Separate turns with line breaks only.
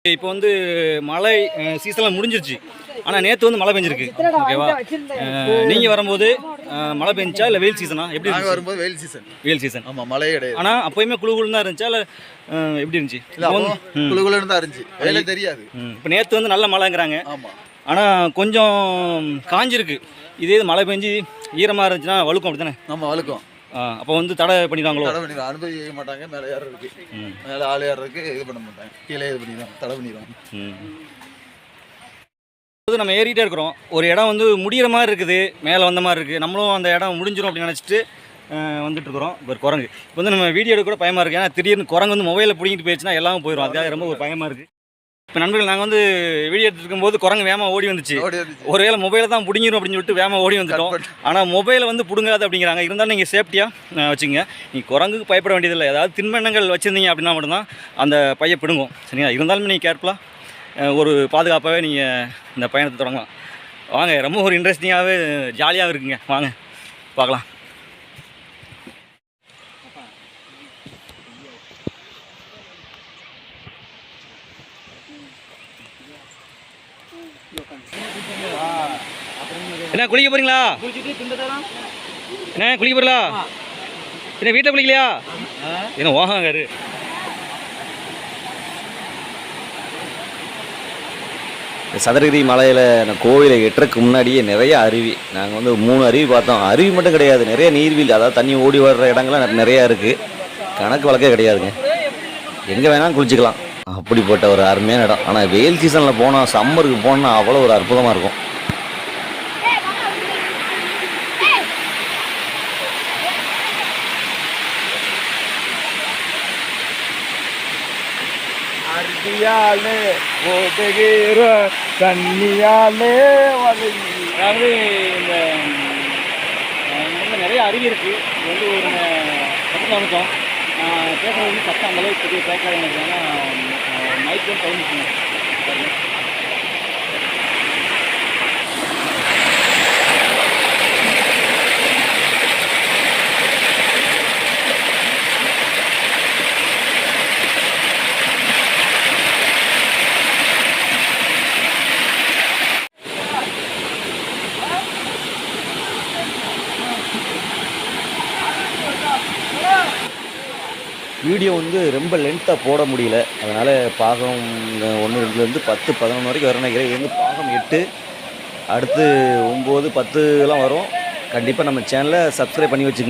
இப்போ வந்து மழை சீசன்லாம் முடிஞ்சிருச்சு. ஆனால் நேற்று வந்து மழை பெஞ்சிருக்கு. ஓகேவா? நீங்கள் வரும்போது மழை பெஞ்சா இல்லை வெயில் சீசனா? எப்படி
நாங்கள் வரும்போது வெயில் சீசன். ஆமாம், மழையே கிடையாது.
ஆனால் அப்போயுமே குழுகுழுன்னு தான் இருந்துச்சா இல்லை எப்படி இருந்துச்சு?
குழுகுழுன்னு தான் இருந்துச்சு, வெயிலே தெரியாது.
இப்போ நேற்று வந்து நல்ல மழைங்கிறாங்க.
ஆமாம்,
ஆனால் கொஞ்சம் காஞ்சிருக்கு. இதே இது மழை பெஞ்சு ஈரமாக இருந்துச்சுன்னா வழுக்கும், அப்படி தானே?
நம்ம வழுக்கும்.
அப்போ வந்து தடை பண்ணிடுவாங்களோ?
தடை பண்ணிடுவாங்க, அனுமதிக்க மாட்டாங்க. மேலே ஏறதுக்கு, மேலே ஆள் ஏறதுக்கு இது பண்ண மாட்டாங்க. கீழே இது பண்ணிடுவாங்க, தடை பண்ணிடுவாங்க.
நம்ம ஏறிட்டே இருக்கிறோம். ஒரு இடம் வந்து முடிகிற மாதிரி இருக்குது, மேலே வந்த மாதிரி இருக்குது. நம்மளும் அந்த இடம் முடிஞ்சிடும் அப்படின்னு நினச்சிட்டு வந்துட்டு இருக்கிறோம். இப்போ குரங்கு இப்போ வந்து நம்ம வீடியோ எடுக்க கூட பயமாக இருக்குது. ஏன்னா திடீர்னு குரங்கு வந்து மொபைலில் பிடிங்கிட்டு போயிடுச்சுன்னா எல்லாமே போயிடும். அதுக்காக ரொம்ப ஒரு பயமாக இருக்குது. இப்போ நண்பர்கள், நாங்கள் வந்து வீடியோ எடுத்துட்டு இருக்கும்போது குரங்கு வேகமாக ஓடி வந்துச்சு. ஒருவேளை மொபைலை தான் பிடிங்கிடும் அப்படின்னு சொல்லிட்டு வேகமாக ஓடி வந்துட்டோம். ஆனால் மொபைலை வந்து பிடுங்காது அப்படிங்கிறாங்க. இருந்தாலும் நீங்கள் சேஃப்டியாக வச்சுங்க. நீங்கள் குரங்குக்கு பயப்பட வேண்டியதில்லை. ஏதாவது தின்பண்டங்கள் வச்சுருந்தீங்க அப்படின்னா மட்டும்தான் அந்த பையை பிடுங்கும். சரிங்களா? இருந்தாலும் நீங்கள் கேர்ஃபுல்லாக ஒரு பாதுகாப்பாகவே நீங்கள் இந்த பயணத்தை தொடங்கலாம். வாங்க, ரொம்ப ஒரு இன்ட்ரெஸ்டிங்காகவே ஜாலியாக இருக்குங்க. வாங்க பார்க்கலாம். என்ன குளிக்க போகிறீங்களா? என்ன குளிக்க போகிறீங்களா? என்ன வீட்டில் குளிக்கலையா? என்ன ஓகாங்காரு?
சதுரகிரி மலையில் கோவிலை எட்டுறதுக்கு முன்னாடியே நிறைய அருவி. நாங்கள் வந்து 3 அருவி பார்த்தோம். அருவி மட்டும் கிடையாது, நிறைய நீர்வீழ்ச்சி, அதாவது தண்ணி ஓடி வர்ற இடங்கள்லாம் நிறையா இருக்குது. கணக்கு வழக்கே கிடையாதுங்க. எங்கே வேணாலும் குளிச்சுக்கலாம். அப்படிப்பட்ட ஒரு அருமையான இடம். ஆனால் வெயில் சீசனில் போனால், சம்மருக்கு போனால் அவ்வளோ ஒரு அற்புதமாக இருக்கும்.
அருவியாலே ஓடுகிற தண்ணியாலே
அதாவது இந்த நிறைய அருவி இருக்குது. இது வந்து ஒரு பக்கத்தில் வந்துட்டோம். பேசுகிறது வந்து சத்தம் அந்தளவுக்கு பெரிய கேட்காது எனக்கு. ஆனால் நைட் தான் டைம்.
வீடியோ வந்து ரொம்ப லென்த்தாக போட முடியல. அதனால் பாகம் 1, 2லேருந்து 10, 11 வரைக்கும் வர நினைக்கிறேன். இது வந்து பாகம் 8, அடுத்து 9, 10 எல்லாம் வரும். கண்டிப்பாக நம்ம சேனலை சப்ஸ்கிரைப் பண்ணி வச்சுக்கோங்க.